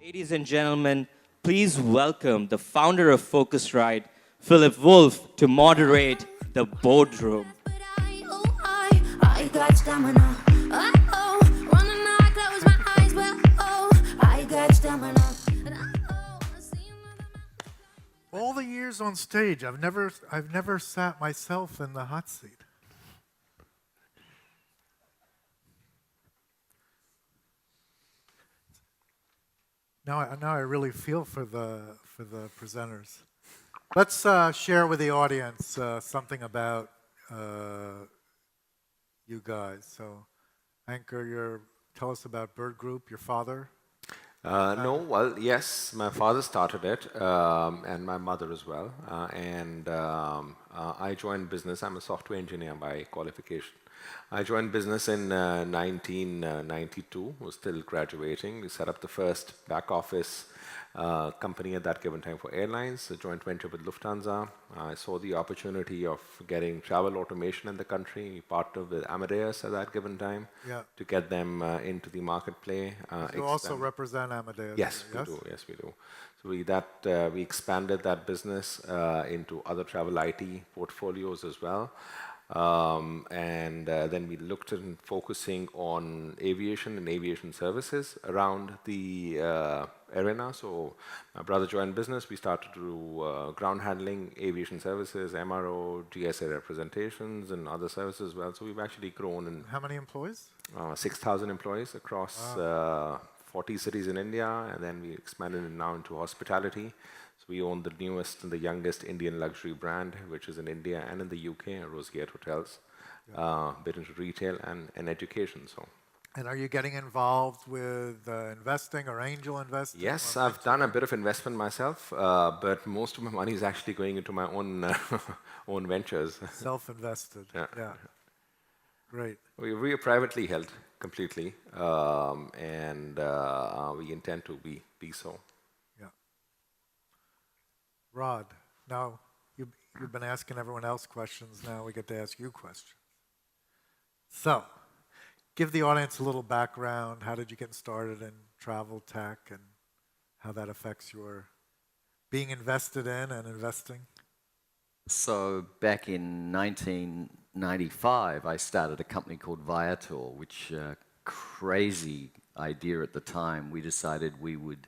Ladies and gentlemen, please welcome the founder of Phocuswright, Philip Wolf, to moderate the Boardroom. All the years on stage, I've never sat myself in the hot seat. Now I really feel for the presenters. Let's share with the audience something about you guys. So, Ankur, tell us about Bird Group, your father. No, well, yes, my father started it, and my mother as well. I joined business. I'm a software engineer by qualification. I joined business in 1992, was still graduating. We set up the first back office company at that given time for airlines, a joint venture with Lufthansa. I saw the opportunity of getting travel automation in the country. We partnered with Amadeus at that given time to get them into the marketplace. You also represent Amadeus. Yes, we do. Yes, we do. So we expanded that business into other travel IT portfolios as well. Then we looked at focusing on aviation and aviation services around the arena. So my brother joined business. We started to do ground handling, aviation services, MRO, GSA representations, and other services as well. So we've actually grown. And how many employees? 6,000 employees across 40 cities in India, and then we expanded it now into hospitality. So we own the newest and the youngest Indian luxury brand, which is in India and in the UK, Rosegate Hotels, bit into retail and education. So. And are you getting involved with investing or angel investing? Yes, I've done a bit of investment myself, but most of my money is actually going into my own ventures. Self-invested. Yeah. Great. We are privately held completely, and we intend to be so. Yeah. Rod, now you've been asking everyone else questions. Now we get to ask you questions. So, give the audience a little background. How did you get started in travel tech, and how that affects your being invested in and investing? So back in 1995, I started a company called Viator, which crazy idea at the time. We decided we would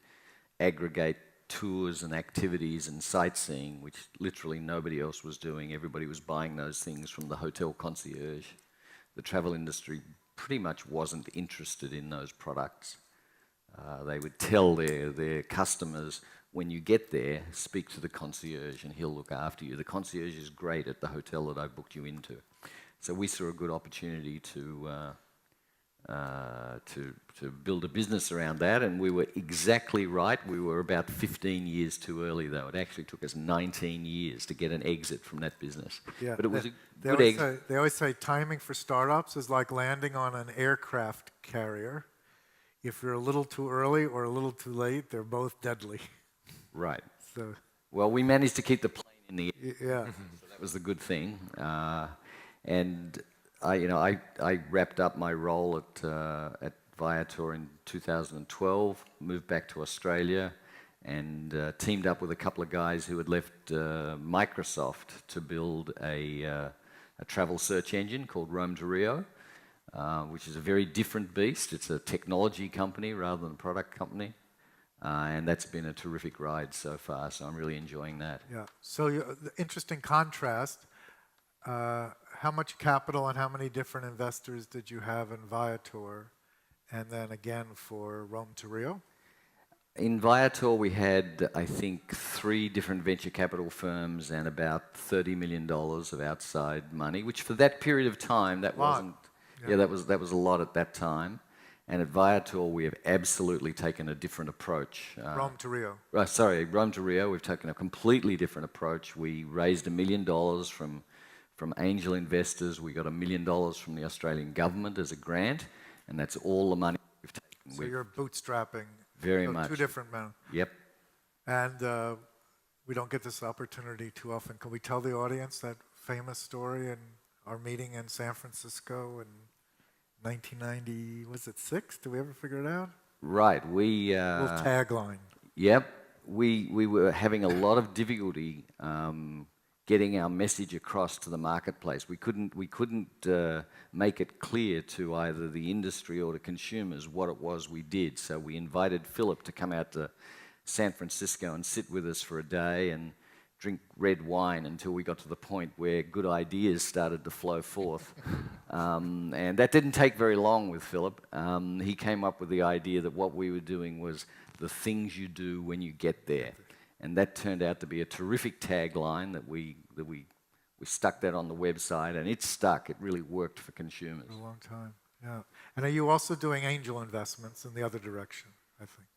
aggregate tours and activities and sightseeing, which literally nobody else was doing. Everybody was buying those things from the hotel concierge. The travel industry pretty much wasn't interested in those products. They would tell their customers, when you get there, speak to the concierge and he'll look after you. The concierge is great at the hotel that I booked you into. So we saw a good opportunity to build a business around that, and we were exactly right. We were about 15 years too early, though. It actually took us 19 years to get an exit from that business. Yeah, but it was a good exit. They always say timing for startups is like landing on an aircraft carrier. If you're a little too early or a little too late, they're both deadly. Right. So, well, we managed to keep the plane in the air. Yeah. So that was the good thing. And I wrapped up my role at Viator in 2012, moved back to Australia, and teamed up with a couple of guys who had left Microsoft to build a travel search engine called Rome to Rio, which is a very different beast. It's a technology company rather than a product company. And that's been a terrific ride so far, so I'm really enjoying that. Yeah. So the interesting contrast, how much capital and how many different investors did you have in Viator, and then again for Rome to Rio? In Viator, we had, I think, 3 different venture capital firms and about $30 million of outside money, which for that period of time, that wasn't... Yeah, that was a lot at that time. And at Viator, we have absolutely taken a different approach. Rome to Rio. Rome to Rio, we've taken a completely different approach. We raised $1 million from angel investors. We got $1 million from the Australian government as a grant, and that's all the money we've taken. So you're bootstrapping. Very much. 2 different men. Yep. And we don't get this opportunity too often. Can we tell the audience that famous story in our meeting in San Francisco in 1990, was it 6? Did we ever figure it out? Right. We Little tagline. Yep, we were having a lot of difficulty getting our message across to the marketplace. We couldn't make it clear to either the industry or to consumers what it was we did. So we invited Philip to come out to San Francisco and sit with us for a day and drink red wine until we got to the point where good ideas started to flow forth. And that didn't take very long with Philip. He came up with the idea that what we were doing was the things you do when you get there. And that turned out to be a terrific tagline that we stuck that on the website, and it stuck. It really worked for consumers. For a long time, yeah. And are you also doing angel investments in the other direction, I think?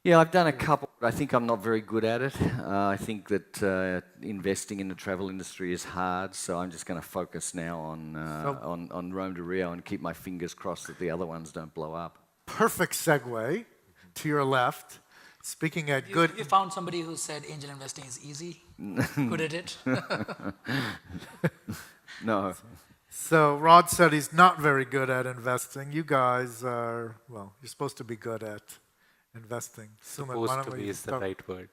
Yeah, I've done a couple, but I think I'm not very good at it. I think that investing in the travel industry is hard, so I'm just going to focus now on Rome to Rio and keep my fingers crossed that the other ones don't blow up. Perfect segue to your left. Speaking at You good... you found somebody who said angel investing is easy, good at it. No. So Rod said he's not very good at investing. You guys are, well, you're supposed to be good at investing. Sumit, why Supposed don't to we be is the start- right word.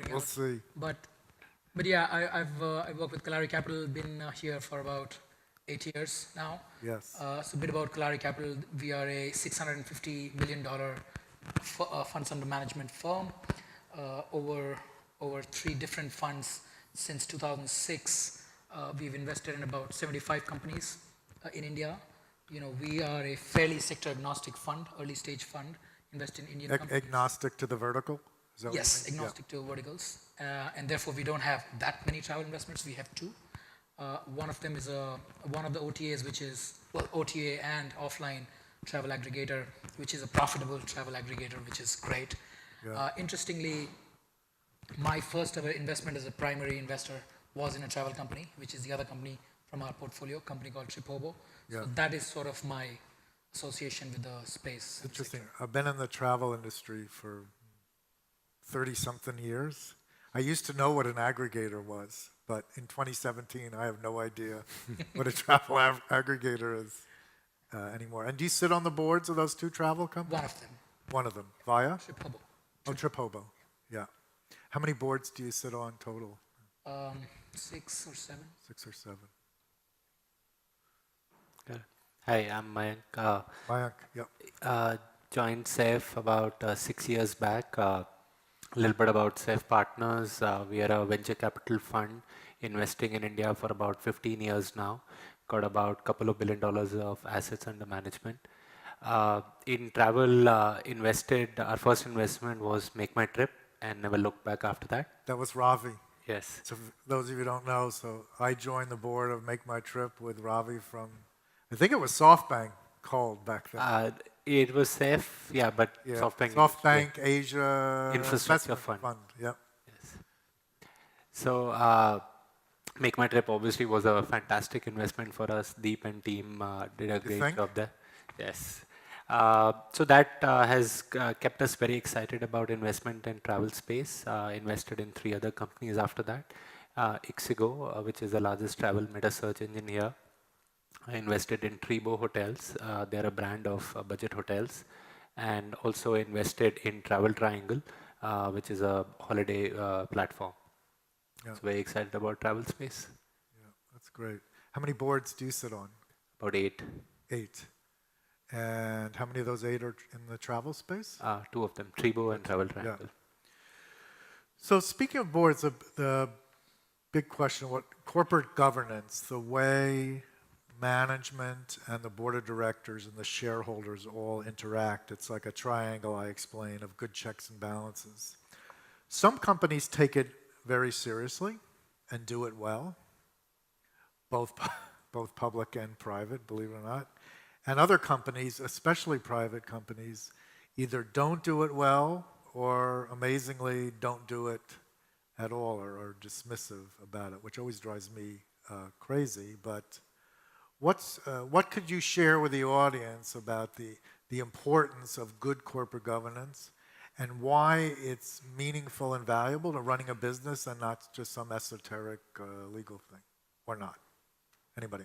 We'll see. But yeah, I work with Kalaari Capital. Been here for about 8 years now. Yes. So a bit about Kalaari Capital. We are a $650 million funds under management firm. Over 3 different funds since 2006. We've invested in about 75 companies in India. You know, we are a fairly sector agnostic fund, early stage fund, invest in Indian companies. Agnostic to the vertical? Is that what you Yes, mean? agnostic to verticals. And therefore, we don't have that many travel investments. We have 2. One of them is one of the OTAs, which is, well, OTA and offline travel aggregator, which is a profitable travel aggregator, which is great. Yeah. Interestingly, my first ever investment as a primary investor was in a travel company, which is the other company from our portfolio, a company called Tripobo. Yeah. So that is sort of my association with the space. Interesting. I've been in the travel industry for 30-something years. I used to know what an aggregator was, but in 2017, I have no idea what a travel aggregator is anymore. And do you sit on the boards of those 2 travel companies? One of them, One of them. Via? Tripobo. Oh, Tripobo. Yeah. How many boards do you sit on total? 6 or 7. 6 or 7. Good. Hi, I'm Mayank. Mayank, yeah. Joined SAIF about 6 years back. A little bit about SAIF Partners. We are a venture capital fund investing in India for about 15 years now. Got about $2 billion of assets under management. In travel, our first investment was Make My Trip and never looked back after that. That was Ravi. Yes. So for those of you who don't know, so I joined the board of Make My Trip with Ravi from, I think it was SoftBank called back then. It was SAIF, yeah, but Yeah. SoftBank. SoftBank Asia Infrastructure Investment Fund. Yep. Yes. So, Make My Trip obviously was a fantastic investment for us. Deep and team did a great think? job there. Yes. So that has kept us very excited about investment in travel space. Invested in 3 other companies after that. Ixigo, which is the largest travel meta search engine here. I invested in Tribo Hotels. They're a brand of budget hotels. And also invested in Travel Triangle, which is a holiday platform. Yeah. So very excited about travel space. Yeah, that's great. How many boards do you sit on? About 8. 8. And how many of those 8 are in the travel space? 2 of them, Tribo and Travel Triangle. So speaking of boards, the big question, what corporate governance, the way management and the board of directors and the shareholders all interact, it's like a triangle, I explain, of good checks and balances. Some companies take it very seriously and do it well, both public and private, believe it or not. And other companies, especially private companies, either don't do it well or amazingly don't do it at all or are dismissive about it, which always drives me crazy. But what could you share with the audience about the importance of good corporate governance and why it's meaningful and valuable to running a business and not just some esoteric legal thing, or not? Anybody?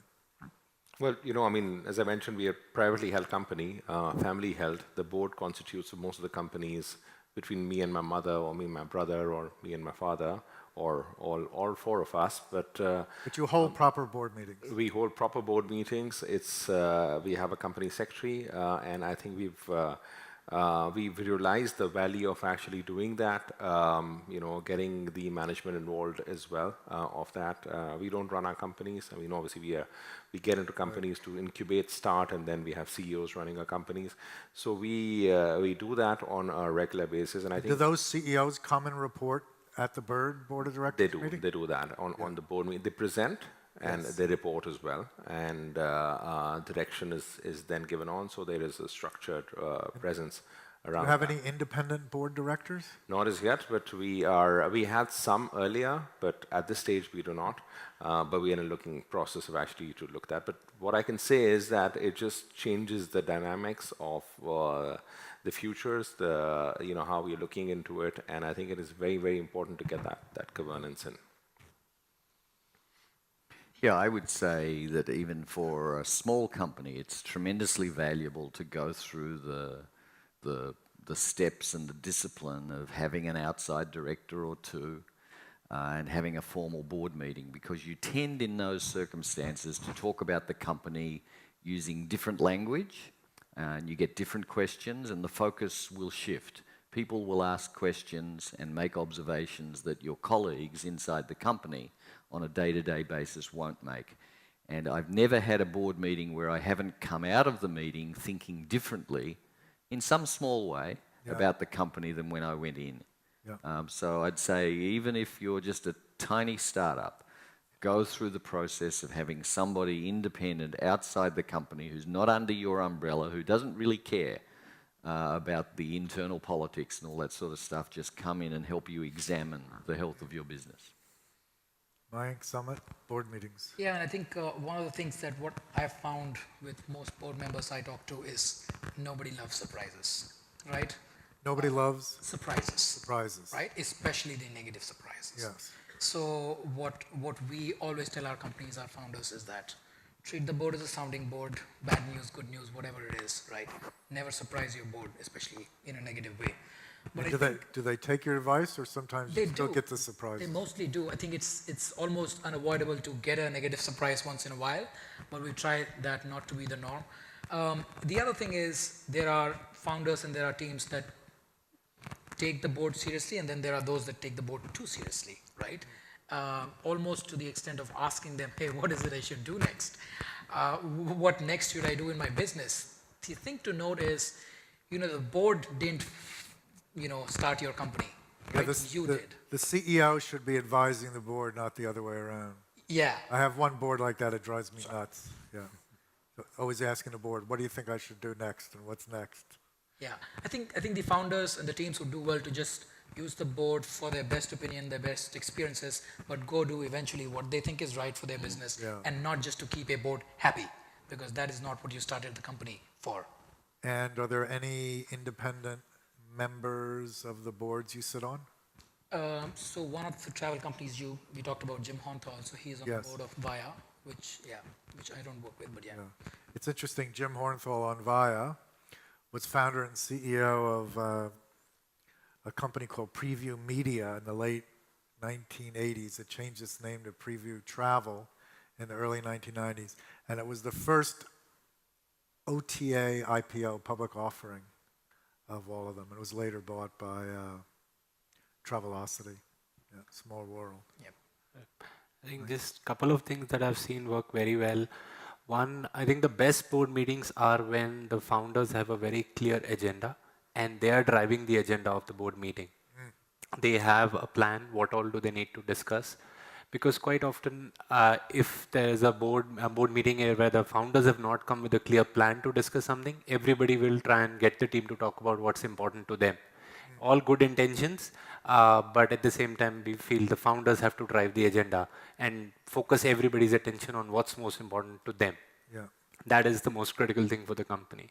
Well, I mean, as I mentioned, we are a privately held company, family held. The board constitutes of most of the companies between me and my mother, or me and my brother, or me and my father, or all four of us. But But you hold proper board meetings. we hold proper board meetings. We have a company secretary, and I think we've realized the value of actually doing that. Getting the management involved as well of that. We don't run our companies. I mean, obviously we get into companies to incubate, start, and then we have CEOs running our companies. So we do that on a regular basis, and I Do think those CEOs come and report at the board of directors meeting? they do that on the board meeting. They present and Yes. they report as well, and direction is then given on. So there is a structured presence Do around. you have that. any independent board directors? Not as yet, but we had some earlier, but at this stage we do not. But we are in a looking process of actually to look at that. But what I can say is that it just changes the dynamics of the futures, how we are looking into it, and I think it is very, very important to get that governance in. Yeah, I would say that even for a small company, it's tremendously valuable to go through the steps and the discipline of having an outside director or two and having a formal board meeting, because you tend in those circumstances to talk about the company using different language, and you get different questions, and the focus will shift. People will ask questions and make observations that your colleagues inside the company on a day-to-day basis won't make. And I've never had a board meeting where I haven't come out of the meeting thinking differently in some small way about the company than when I went in. Yeah. So I'd say even if you're just a tiny startup, go through the process of having somebody independent outside the company who's not under your umbrella, who doesn't really care about the internal politics and all that sort of stuff, just come in and help you examine the health of your business. Mayank, Sumit, board meetings. Yeah, and I think one of the things that what I've found with most board members I talk to is nobody loves surprises, right? Nobody loves Surprises. surprises. Right? Especially the negative surprises. Yes. So what we always tell our companies, our founders, is that treat the board as a sounding board, bad news, good news, whatever it is, right? Never surprise your board, especially in a negative way. But Do they take your advice, or sometimes they you still do. get the surprises? They mostly do. I think it's almost unavoidable to get a negative surprise once in a while, but we try that not to be the norm. The other thing is there are founders and there are teams that take the board seriously, and then there are those that take the board too seriously, right? Almost to the extent of asking them, hey, what is it I should do next? What next should I do in my business? The thing to note is, the board didn't, start your company, right? You did. The CEO should be advising the board, not the other way around. Yeah. I have one board like that. It drives me nuts. Yeah. Always asking the board, what do you think I should do next, and what's next? Yeah, I think the founders and the teams would do well to just use the board for their best opinion, their best experiences, but go do eventually what they think is right for their business, and not just to keep a board happy, because that is not what you started the company for. And are there any independent members of the boards you sit on? So one of the travel companies we talked about, Jim Honthal, so he's on the board of Via, which I don't work with, but yeah. It's interesting, Jim Hornthal on Via was founder and CEO of a company called Preview Media in the late 1980s. It changed its name to Preview Travel in the early 1990s. And it was the first OTA IPO, public offering, of all of them. It was later bought by Travelocity. Yeah, small world. Yep. I think just a couple of things that I've seen work very well. One, I think the best board meetings are when the founders have a very clear agenda and they are driving the agenda of the board meeting. They have a plan, what all do they need to discuss. Because quite often, if there is a board meeting where the founders have not come with a clear plan to discuss something, everybody will try and get the team to talk about what's important to them. All good intentions, but at the same time, we feel the founders have to drive the agenda and focus everybody's attention on what's most important to them. Yeah. That is the most critical thing for the company.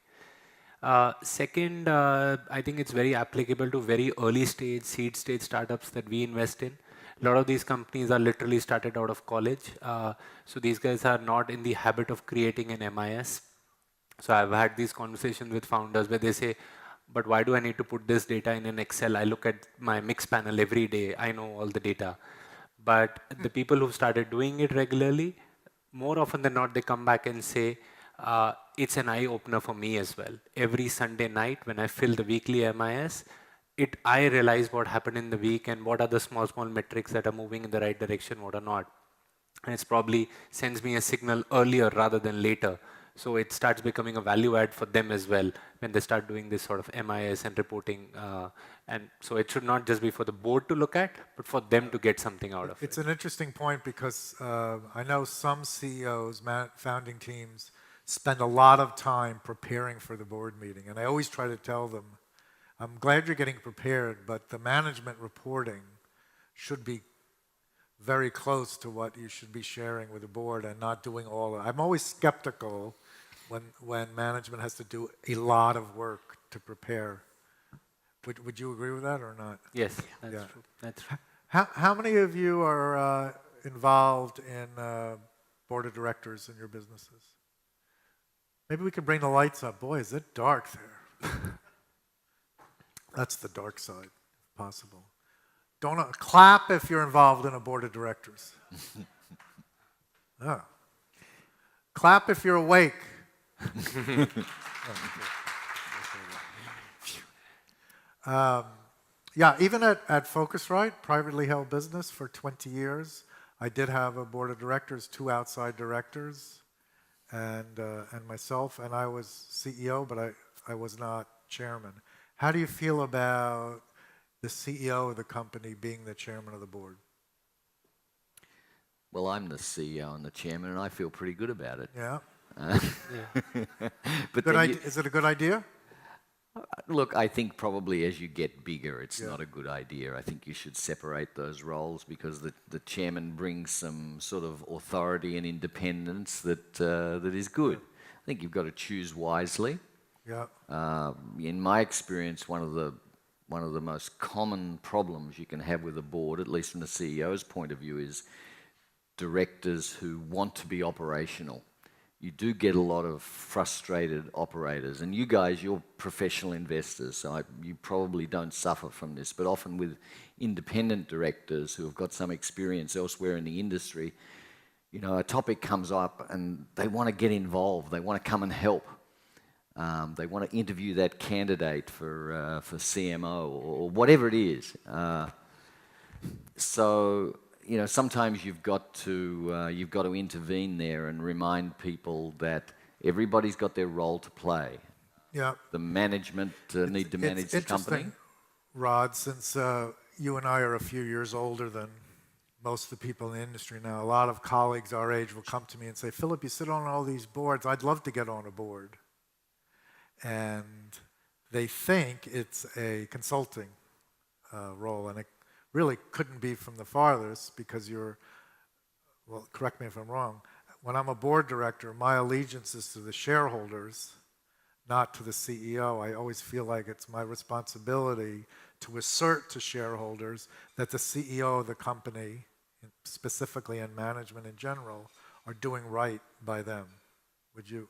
Second, I think it's very applicable to very early stage, seed stage startups that we invest in. A lot of these companies are literally started out of college. So these guys are not in the habit of creating an MIS. So I've had these conversations with founders where they say, but why do I need to put this data in an Excel? I look at my mix panel every day. I know all the data. But the people who started doing it regularly, more often than not, they come back and say, it's an eye opener for me as well. Every Sunday night when I fill the weekly MIS, I realize what happened in the week and what are the small metrics that are moving in the right direction, what are not. And it's probably sends me a signal earlier rather than later. So it starts becoming a value add for them as well when they start doing this sort of MIS and reporting. And so it should not just be for the board to look at, but for them to get something out of it. It's an interesting point because I know some CEOs, founding teams, spend a lot of time preparing for the board meeting. And I always try to tell them, I'm glad you're getting prepared, but the management reporting should be very close to what you should be sharing with the board and not doing all of it. I'm always skeptical when management has to do a lot of work to prepare. Would you agree with that or not? Yes, that's true. That's true. How many of you are involved in board of directors in your businesses? Maybe we could bring the lights up. Boy, is it dark there. That's the dark side, if possible. Don't clap if you're involved in a board of directors. Oh. Clap if you're awake. Yeah, even at Phocuswright, privately held business for 20 years, I did have a board of directors, 2 outside directors, and myself, and I was CEO, but I was not chairman. How do you feel about the CEO of the company being the chairman of the board? Well, I'm the CEO and the chairman, and I feel pretty good about it. Yeah. But Is it a good idea? look, I think probably as you get bigger, it's not a good idea. I think you should separate those roles because the chairman brings some sort of authority and independence that is good. I think you've got to choose wisely. Yeah. In my experience, one of the most common problems you can have with a board, at least from the CEO's point of view, is directors who want to be operational. You do get a lot of frustrated operators, and you guys, you're professional investors, so you probably don't suffer from this, but often with independent directors who have got some experience elsewhere in the industry, you know, a topic comes up and they want to get involved, they want to come and help. They want to interview that candidate for CMO or whatever it is. So, you know, sometimes you've got to intervene there and remind people that everybody's got their role to play. Yeah. The management need to manage the company. Rod, since you and I are a few years older than most of the people in the industry now, a lot of colleagues our age will come to me and say, Philip, you sit on all these boards. I'd love to get on a board. And they think it's a consulting role, and it really couldn't be from the farthest because well, correct me if I'm wrong, when I'm a board director, my allegiance is to the shareholders, not to the CEO. I always feel like it's my responsibility to assert to shareholders that the CEO of the company, specifically and management in general, are doing right by them. Would you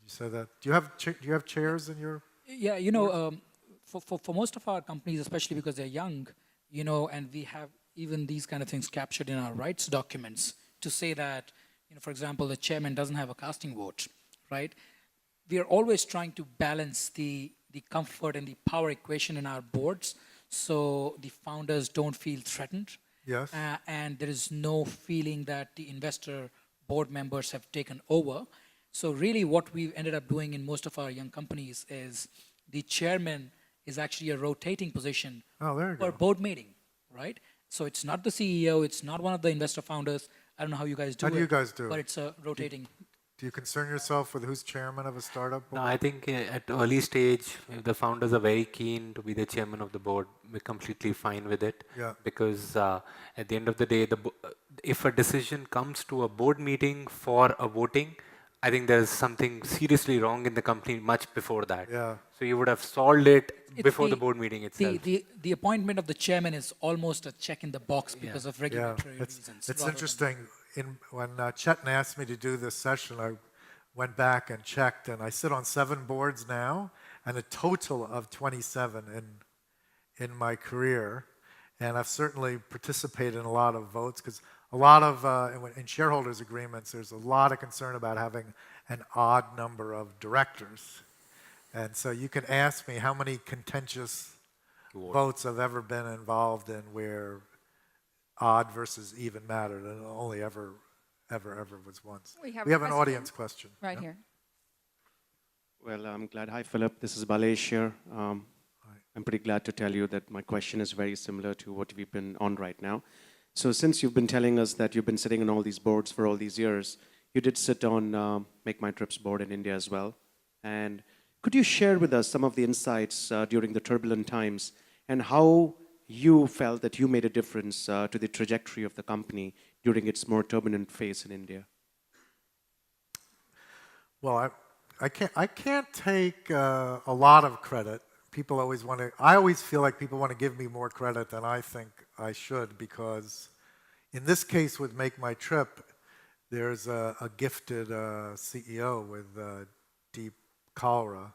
say that? Do you have chairs in your? Yeah, you know, for most of our companies, especially because they're young, you know, and we have even these kind of things captured in our rights documents to say that, you know, for example, the chairman doesn't have a casting vote, right? We are always trying to balance the comfort and the power equation in our boards so the founders don't feel threatened. Yes. And there is no feeling that the investor board members have taken over. So really what we've ended up doing in most of our young companies is the chairman is actually a rotating position per board meeting, right? So it's not the CEO, it's not one of the investor founders. I don't know how you guys do it. How do you guys do it? But it's a rotating. Do you concern yourself with who's chairman of a startup board? No, I think at early stage, if the founders are very keen to be the chairman of the board, we're completely fine with it. Yeah. Because at the end of the day, if a decision comes to a board meeting for a voting, I think there's something seriously wrong in the company much before that. Yeah. So you would have solved it It's before the board meeting itself. The appointment of the chairman is almost a check in the box because of Yeah, regulatory reasons. it's rather than- interesting. When Chetan asked me to do this session, I went back and checked, and I sit on 7 boards now, and a total of 27 in my career. And I've certainly participated in a lot of votes, because a lot of, in shareholders' agreements, there's a lot of concern about having an odd number of directors. And so you can ask me how many contentious votes I've ever been involved in where odd versus even mattered, and only ever was once. We have We a have an question audience question. Right Yeah. here. Well, I'm glad. Hi, Philip. This is Balesh here. I'm pretty glad to tell you that my question is very similar to what we've been on right now. So since you've been telling us that you've been sitting on all these boards for all these years, you did sit on Make My Trips board in India as well. And could you share with us some of the insights during the turbulent times and how you felt that you made a difference to the trajectory of the company during its more turbulent phase in India? Well, I can't take a lot of credit. People always want to. I always feel like people want to give me more credit than I think I should, because in this case with Make My Trip, there's a gifted CEO with deep cholera,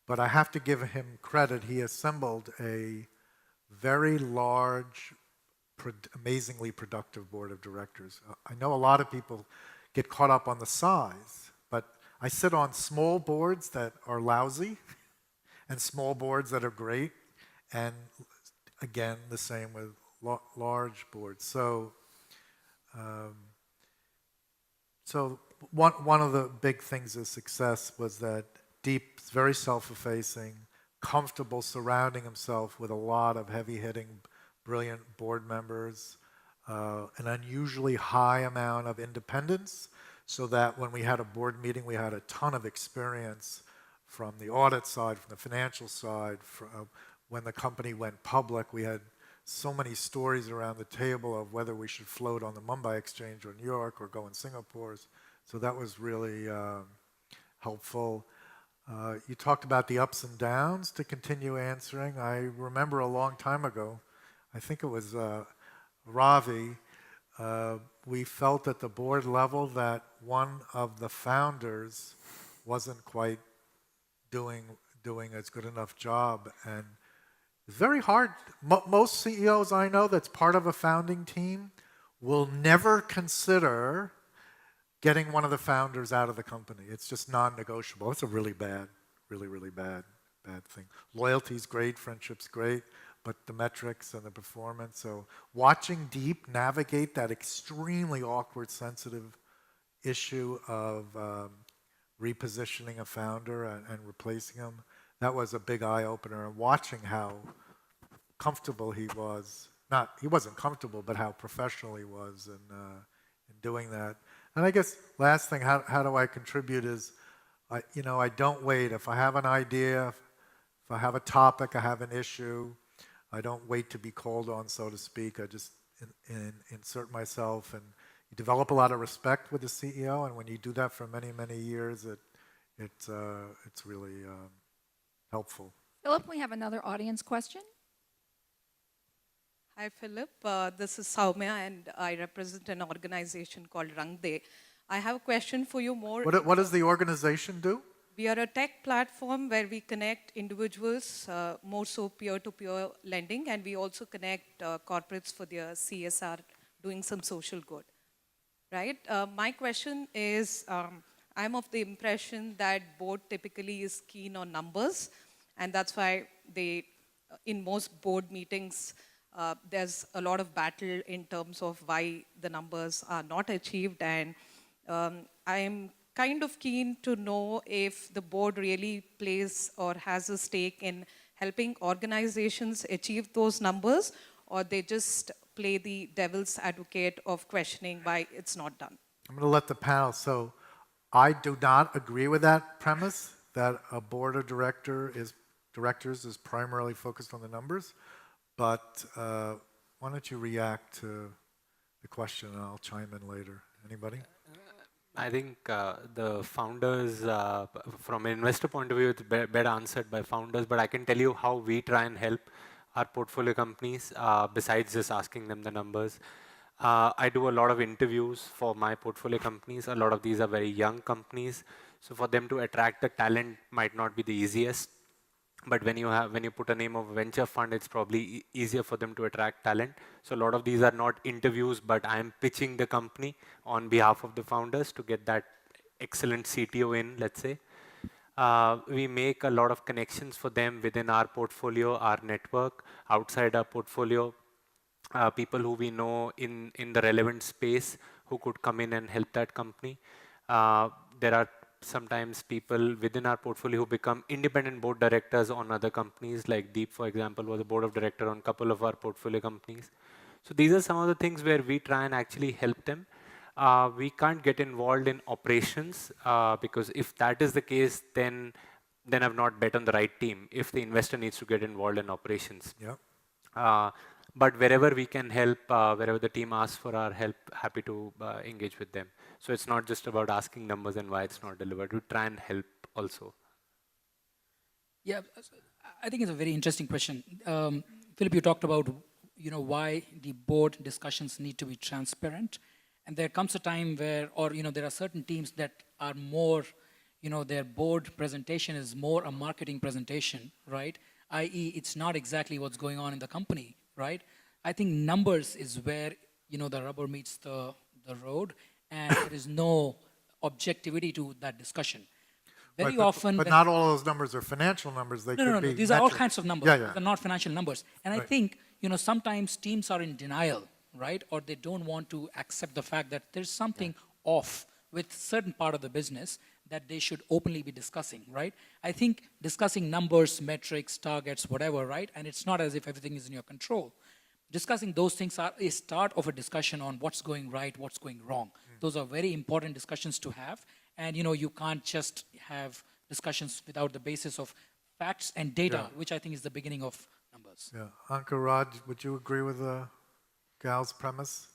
but I have to give him credit. He assembled a very large, amazingly productive board of directors. I know a lot of people get caught up on the size, but I sit on small boards that are lousy and small boards that are great, and again, the same with large boards. So, one of the big things of success was that Deep is very self-effacing, comfortable surrounding himself with a lot of heavy-hitting, brilliant board members, an unusually high amount of independence, so that when we had a board meeting, we had a ton of experience from the audit side, from the financial side. When the company went public, we had so many stories around the table of whether we should float on the Mumbai Exchange or New York or go in Singapore. So that was really helpful. You talked about the ups and downs. To continue answering, I remember a long time ago, I think it was Ravi, we felt at the board level that one of the founders wasn't quite doing as good enough job, and it's very hard. Most CEOs I know that's part of a founding team will never consider getting one of the founders out of the company. It's just non-negotiable. It's a really bad thing. Loyalty's great, friendship's great, but the metrics and the performance. So watching Deep navigate that extremely awkward, sensitive issue of repositioning a founder and replacing him, that was a big eye-opener. And watching how comfortable he was, he wasn't comfortable, but how professional he was in doing that. And I guess last thing, how do I contribute is, I don't wait. If I have an idea, if I have a topic, I have an issue, I don't wait to be called on, so to speak. I just insert myself, and you develop a lot of respect with the CEO, and when you do that for many, many years, it's really helpful. Philip, we have another audience question. Hi, Philip. This is Soumya, and I represent an organization called Rangde. I have a question for you more. What does the organization do? We are a tech platform where we connect individuals, more so peer-to-peer lending, and we also connect corporates for their CSR, doing some social good. Right? My question is, I'm of the impression that board typically is keen on numbers, and that's why in most board meetings, there's a lot of battle in terms of why the numbers are not achieved, and I'm kind of keen to know if the board really plays or has a stake in helping organizations achieve those numbers, or they just play the devil's advocate of questioning why it's not done. I'm going to let the panel. So I do not agree with that premise that a board of directors is primarily focused on the numbers. But why don't you react to the question, and I'll chime in later. Anybody? I think the founders, from an investor point of view, it's better answered by founders, but I can tell you how we try and help our portfolio companies, besides just asking them the numbers. I do a lot of interviews for my portfolio companies. A lot of these are very young companies, so for them to attract the talent might not be the easiest. But when you put a name of a venture fund, it's probably easier for them to attract talent. So a lot of these are not interviews, but I am pitching the company on behalf of the founders to get that excellent CTO in, let's say. We make a lot of connections for them within our portfolio, our network, outside our portfolio, people who we know in the relevant space who could come in and help that company. There are sometimes people within our portfolio who become independent board directors on other companies, like Deep, for example, was a board of director on a couple of our portfolio companies. So these are some of the things where we try and actually help them. We can't get involved in operations because if that is the case, then I've not bet on the right team if the investor needs to get involved in operations. Yep. But wherever we can help, wherever the team asks for our help, happy to engage with them. So it's not just about asking numbers and why it's not delivered. We try and help also. Yeah, I think it's a very interesting question. Philip, you talked about why the board discussions need to be transparent. And there comes a time where, there are certain teams that are more, their board presentation is more a marketing presentation, right? i.e. it's not exactly what's going on in the company, right? I think numbers is where, the rubber meets the road, and there is no objectivity to that discussion. Very often... But not all of those numbers are financial numbers. They could be These are all kinds of numbers. Yeah. They're not financial numbers. And I think, sometimes teams are in denial, right? Or they don't want to accept the fact that there's something off with certain part of the business that they should openly be discussing, right? I think discussing numbers, metrics, targets, whatever, right? And it's not as if everything is in your control. Discussing those things are a start of a discussion on what's going right, what's going wrong. Those are very important discussions to have. And, you can't just have discussions without the basis of facts and data, which I think is the beginning of numbers. Yeah. Ankur, Raj, would you agree with Gal's premise?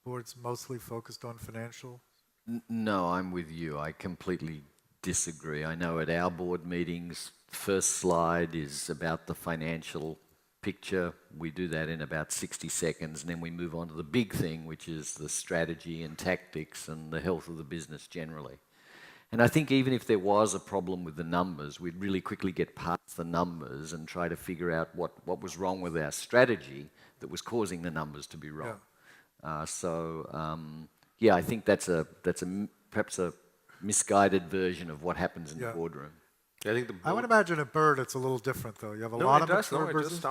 Board's mostly focused on financial? No, I'm with you. I completely disagree. I know at our board meetings, first slide is about the financial picture. We do that in about 60 seconds, and then we move on to the big thing, which is the strategy and tactics and the health of the business generally. And I think even if there was a problem with the numbers, we'd really quickly get past the numbers and try to figure out what was wrong with our strategy that was causing the numbers to be wrong. Yeah. I think that's perhaps a misguided version of what happens in the boardroom. I would imagine at Bird it's a little different, though. You have a lot of mature it just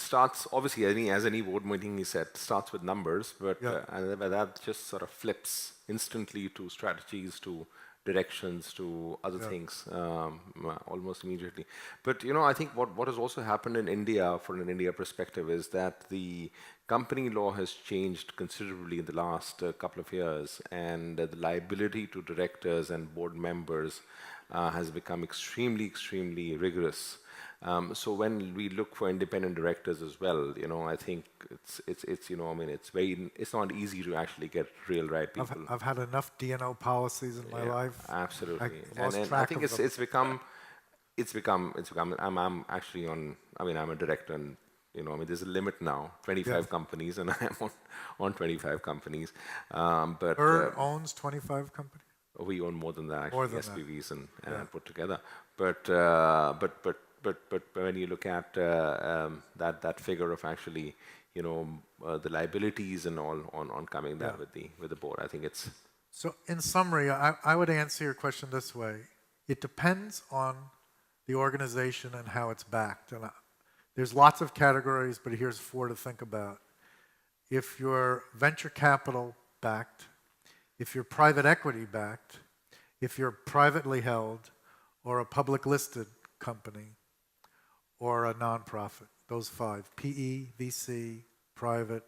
starts, obviously, as any board meeting, he said, starts with numbers, but that just sort of flips instantly to strategies, to directions, to other things, almost immediately. But, I think what has also happened in India, from an India perspective, is that the company law has changed considerably in the last couple of years, and the liability to directors and board members has become extremely, extremely rigorous. So when we look for independent directors as well, I think it's not easy to actually get real right people. I've had enough D&O policies in my life. Absolutely. And I think it's become, I'm actually I'm a director, and there's a limit now, 25 companies, and I'm on 25 companies. But Bird owns 25 companies? We own more than that, actually, more than SPVs and put together. But when you look at that figure of actually, the liabilities and all on coming there with the board, I think it's... So in summary, I would answer your question this way. It depends on the organization and how it's backed. And there's lots of categories, but here's 4 to think about. If you're venture capital backed, if you're private equity backed, if you're privately held or a public listed company or a nonprofit, those 5, PE, VC, private,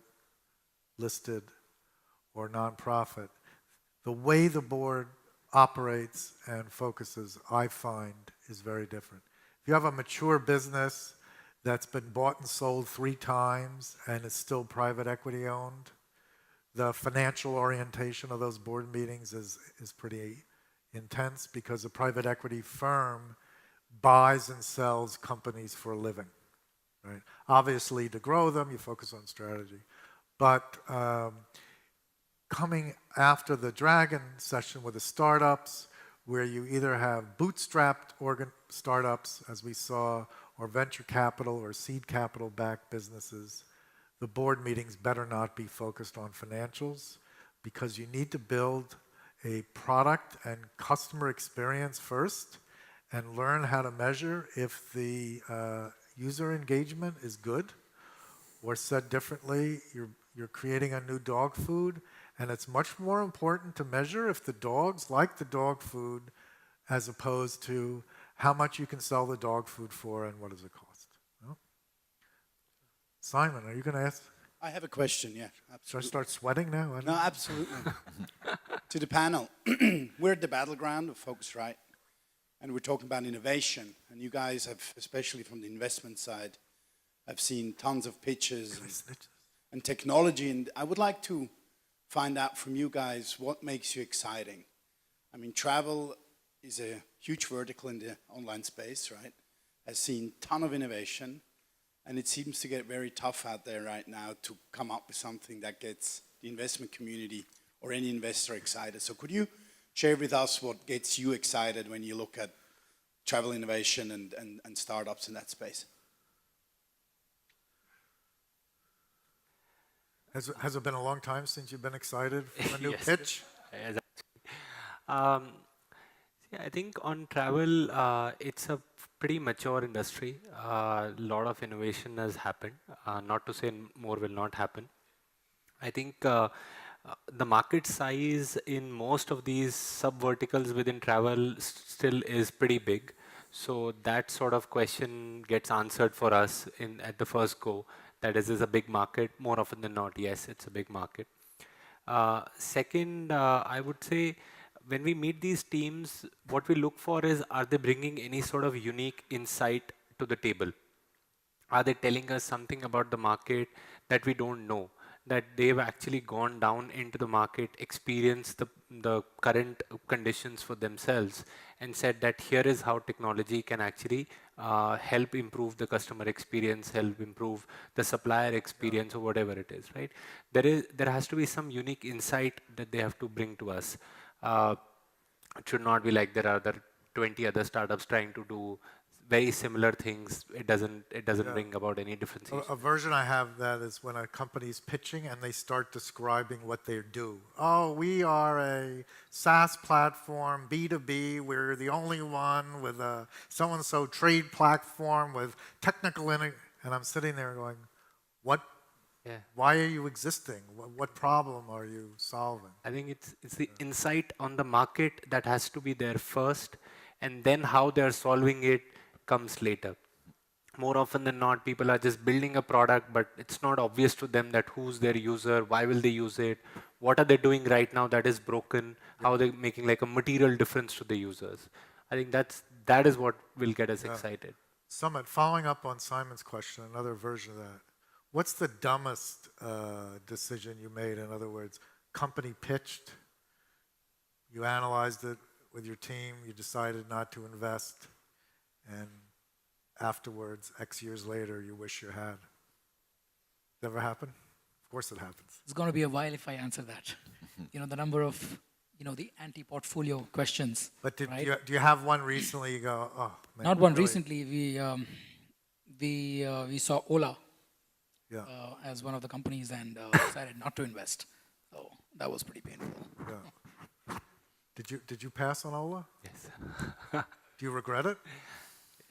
listed, or nonprofit, the way the board operates and focuses, I find, is very different. If you have a mature business that's been bought and sold 3 times and is still private equity owned, The financial orientation of those board meetings is pretty intense because a private equity firm buys and sells companies for a living, right? Obviously, to grow them, you focus on strategy. But coming after the Dragon session with the startups, where you either have bootstrapped startups, as we saw, or venture capital or seed capital backed businesses, the board meetings better not be focused on financials because you need to build a product and customer experience first and learn how to measure if the user engagement is good, or said differently, you're creating a new dog food, and it's much more important to measure if the dogs like the dog food as opposed to how much you can sell the dog food for and what does it cost. No? Simon, are you going to ask? I have a question, yeah. Absolutely. Should I start sweating now? No, absolutely. To the panel, we're at the battleground of Phocuswright, and we're talking about innovation. And you guys have, especially from the investment side, I've seen tons of pitches and technology. And I would like to find out from you guys what makes you exciting. I mean, travel is a huge vertical in the online space, right? Has seen a ton of innovation. And it seems to get very tough out there right now to come up with something that gets the investment community or any investor excited. So could you share with us what gets you excited when you look at travel innovation and startups in that space? Has it been a long time since you've been excited for a new pitch? I think on travel, it's a pretty mature industry. A lot of innovation has happened. Not to say more will not happen. I think the market size in most of these sub-verticals within travel still is pretty big. So that sort of question gets answered for us at the first go. That is a big market? More often than not, yes, it's a big market. Second, I would say, when we meet these teams, what we look for is, are they bringing any sort of unique insight to the table? Are they telling us something about the market that we don't know? That they've actually gone down into the market, experienced the current conditions for themselves, and said that here is how technology can actually help improve the customer experience, help improve the supplier experience, or whatever it is, right? There has to be some unique insight that they have to bring to us. It should not be like there are 20 other startups trying to do very similar things. It doesn't bring about any differences. A version I have that is when a company's pitching and they start describing what they do. Oh, we are a SaaS platform, B2B. We're the only one with a so-and-so trade platform with technical and I'm sitting there going, what? Yeah. Why are you existing? What problem are you solving? I think it's the insight on the market that has to be there first, and then how they're solving it comes later. More often than not, people are just building a product, but it's not obvious to them that who's their user, why will they use it, what are they doing right now that is broken, how they're making like a material difference to the users. I think that is what will get us excited. Sumit, following up on Simon's question, another version of that. What's the dumbest decision you made? In other words, company pitched, you analyzed it with your team, you decided not to invest, and afterwards, X years later, you wish you had. Ever happen? Of course it happens. It's going to be a while if I answer that. The number of, the anti-portfolio questions. But do right? you have one recently? You go, oh man. Not one really? recently. We saw Ola as one of the companies and decided not to invest. So that was pretty painful. Yeah. Did you pass on Ola? Yes. Do you regret it?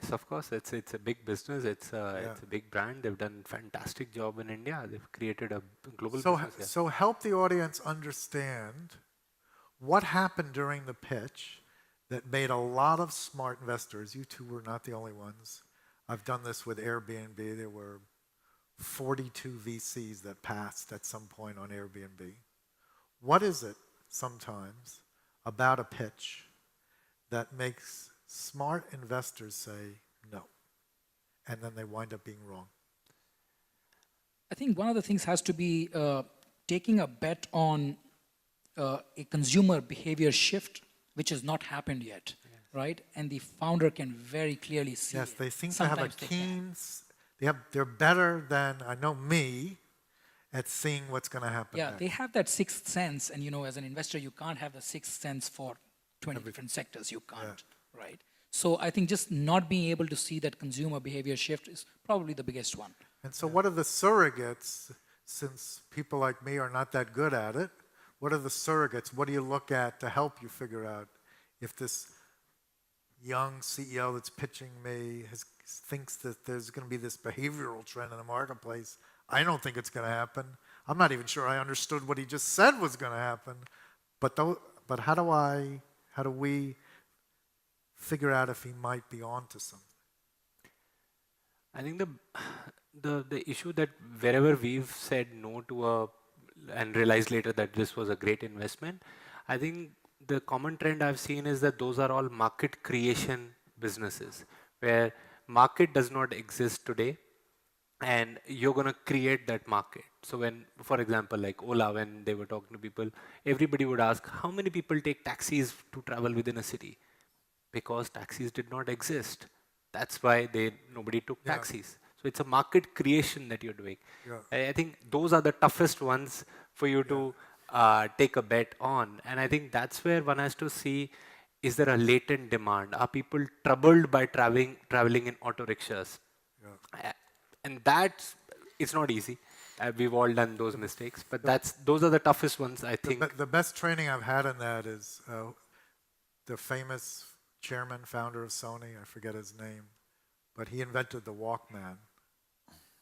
Yes, of course. It's a big business. It's a big brand. They've done a fantastic job in India. They've created a global business. So help the audience understand what happened during the pitch that made a lot of smart investors. You two were not the only ones. I've done this with Airbnb. There were 42 VCs that passed at some point on Airbnb. What is it sometimes about a pitch that makes smart investors say no, and then they wind up being wrong? I think one of the things has to be taking a bet on a consumer behavior shift, which has not happened yet, right? And the founder can very clearly see Yes, it. they seem Sometimes to have a they can. keen, they're better than, I know me, at seeing what's going to happen Yeah, next. they have that sixth sense, and as an investor, you can't have the sixth sense for 20 different sectors. You can't, right? So I think just not being able to see that consumer behavior shift is probably the biggest one. And so what are the surrogates, since people like me are not that good at it, what are the surrogates? What do you look at to help you figure out if this young CEO that's pitching me thinks that there's going to be this behavioral trend in the marketplace? I don't think it's going to happen. I'm not even sure I understood what he just said was going to happen. But how do we figure out if he might be onto something? I think the issue that wherever we've said no to and realized later that this was a great investment, I think the common trend I've seen is that those are all market creation businesses where market does not exist today and you're going to create that market. So when, for example, like Ola, when they were talking to people, everybody would ask, how many people take taxis to travel within a city? Because taxis did not exist. That's why nobody took taxis. So it's a market creation that you're doing. I think those are the toughest ones for you to take a bet on. And I think that's where one has to see, is there a latent demand? Are people troubled by traveling in auto rickshaws? And it's not easy. We've all done those mistakes, but those are the toughest ones, I think. The best training I've had in that is the famous chairman, founder of Sony, I forget his name, but he invented the Walkman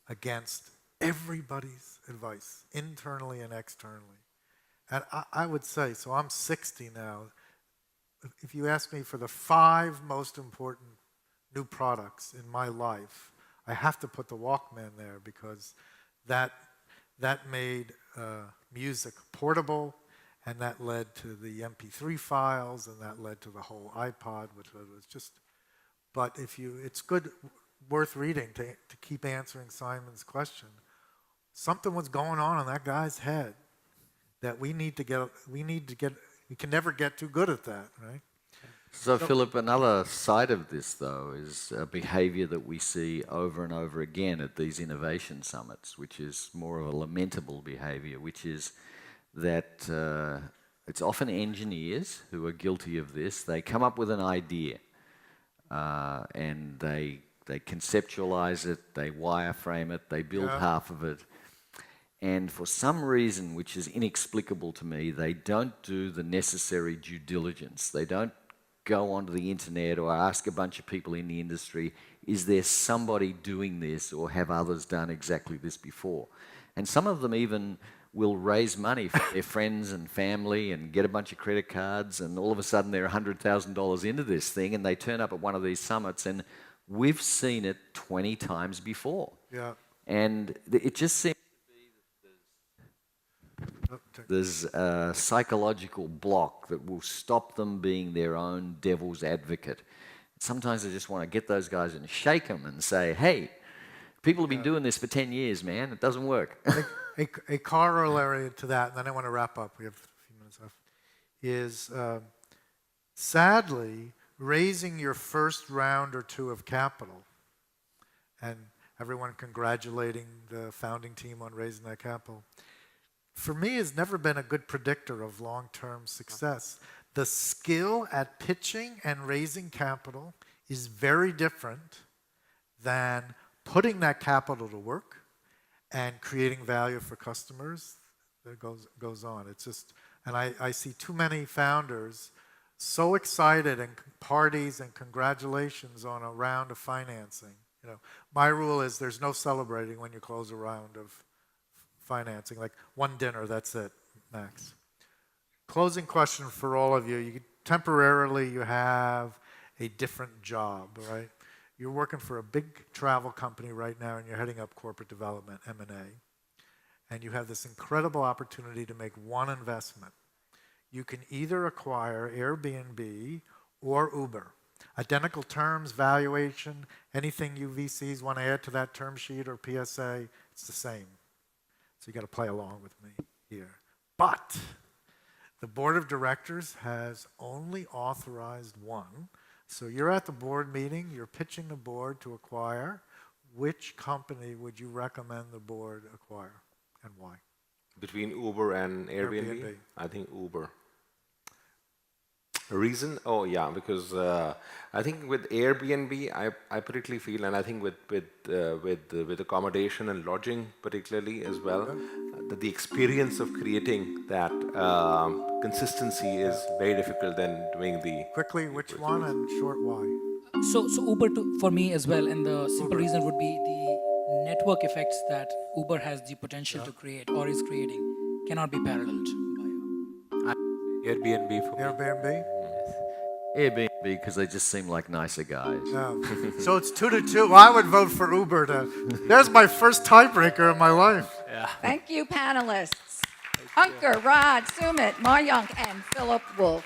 against everybody's advice, internally and externally. And I would say, so I'm 60 now, if you ask me for the 5 most important new products in my life, I have to put the Walkman there because that made music portable, and that led to the MP3 files, and that led to the whole iPod, which was just. But it's worth reading to keep answering Simon's question. Something was going on in that guy's head that we can never get too good at that, right? So, Philip, another side of this, though, is a behavior that we see over and over again at these innovation summits, which is more of a lamentable behavior, which is that it's often engineers who are guilty of this. They come up with an idea and they conceptualize it, they wireframe it, they build half of it. And for some reason, which is inexplicable to me, they don't do the necessary due diligence. They don't go onto the internet or ask a bunch of people in the industry, is there somebody doing this or have others done exactly this before? And some of them even will raise money for their friends and family and get a bunch of credit cards, and all of a sudden they're $100,000 into this thing and they turn up at one of these summits, and we've seen it 20 times before. Yeah. And it just seems there's a psychological block that will stop them being their own devil's advocate. Sometimes I just want to get those guys and shake them and say, hey, people have been doing this for 10 years, man. It doesn't work. A corollary to that, and then I want to wrap up. We have a few minutes left. Is sadly, raising your first round or two of capital, and everyone congratulating the founding team on raising that capital, for me, has never been a good predictor of long-term success. The skill at pitching and raising capital is very different than putting that capital to work and creating value for customers. That goes on. It's just, and I see too many founders so excited and parties and congratulations on a round of financing. My rule is there's no celebrating when you close a round of financing, like one dinner, that's it, max. Closing question for all of you. Temporarily, you have a different job, right? You're working for a big travel company right now, and you're heading up corporate development, M&A, and you have this incredible opportunity to make one investment. You can either acquire Airbnb or Uber. Identical terms, valuation, anything you VCs want to add to that term sheet or PSA, it's the same. So you got to play along with me. here. But the board of directors has only authorized one. So you're at the board meeting, you're pitching the board to acquire. Which company would you recommend the board acquire and why? Between Uber and Airbnb? Airbnb. I think Uber. Reason? Oh yeah, because I think with Airbnb, I particularly feel, and I think with accommodation and lodging particularly as well, that the experience of creating that consistency is very difficult than doing the. Quickly, which one and short why? So Uber for me as well, and the simple reason would be the network effects that Uber has the potential to create or is creating cannot be paralleled by Airbnb for me. Airbnb? Airbnb, because they just seem like nicer guys. Yeah. So it's 2-2. Well, I would vote for Uber. There's my first tiebreaker in my life. Thank you, panelists. Ankur, Rod, Sumit, Mayank, and Philip Wolf.